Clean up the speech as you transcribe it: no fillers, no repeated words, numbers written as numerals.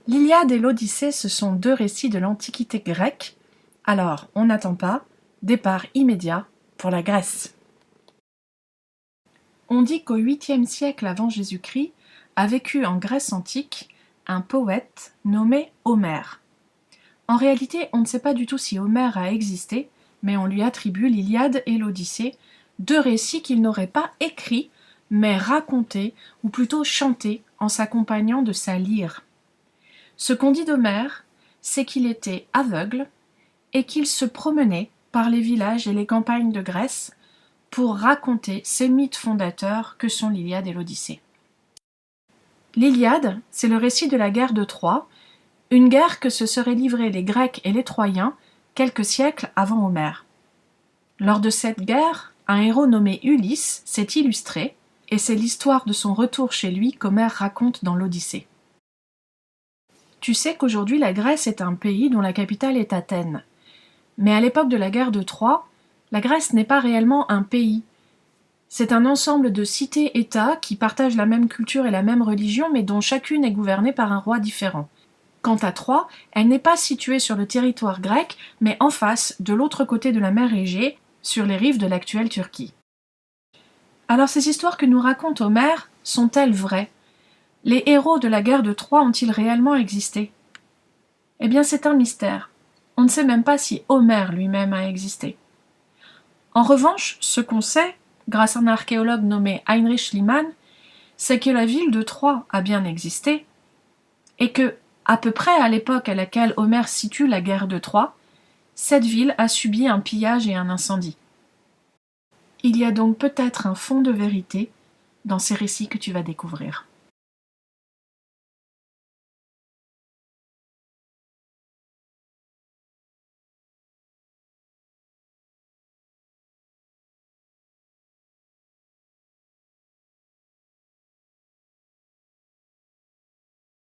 L'Iliade et l'Odyssée, ce sont deux récits de l'Antiquité grecque. Alors, on n'attend pas, départ immédiat pour la Grèce. On dit qu'au 8e siècle avant Jésus-Christ a vécu en Grèce antique un poète nommé Homère. En réalité, on ne sait pas du tout si Homère a existé, mais on lui attribue l'Iliade et l'Odyssée, deux récits qu'il n'aurait pas écrits, mais racontés, ou plutôt chantés, en s'accompagnant de sa lyre. Ce qu'on dit d'Homère, c'est qu'il était aveugle et qu'il se promenait par les villages et les campagnes de Grèce pour raconter ces mythes fondateurs que sont l'Iliade et l'Odyssée. L'Iliade, c'est le récit de la guerre de Troie, une guerre que se seraient livrés les Grecs et les Troyens quelques siècles avant Homère. Lors de cette guerre, un héros nommé Ulysse s'est illustré, et c'est l'histoire de son retour chez lui qu'Homère raconte dans l'Odyssée. Tu sais qu'aujourd'hui la Grèce est un pays dont la capitale est Athènes. Mais à l'époque de la guerre de Troie, la Grèce n'est pas réellement un pays. C'est un ensemble de cités-États qui partagent la même culture et la même religion, mais dont chacune est gouvernée par un roi différent. Quant à Troie, elle n'est pas située sur le territoire grec, mais en face, de l'autre côté de la mer Égée, sur les rives de l'actuelle Turquie. Alors ces histoires que nous raconte Homère sont-elles vraies ? Les héros de la guerre de Troie ont-ils réellement existé ? Eh bien c'est un mystère. On ne sait même pas si Homère lui-même a existé. En revanche, ce qu'on sait, grâce à un archéologue nommé Heinrich Schliemann, c'est que la ville de Troie a bien existé, et que, à peu près à l'époque à laquelle Homère situe la guerre de Troie, cette ville a subi un pillage et un incendie. Il y a donc peut-être un fond de vérité dans ces récits que tu vas découvrir.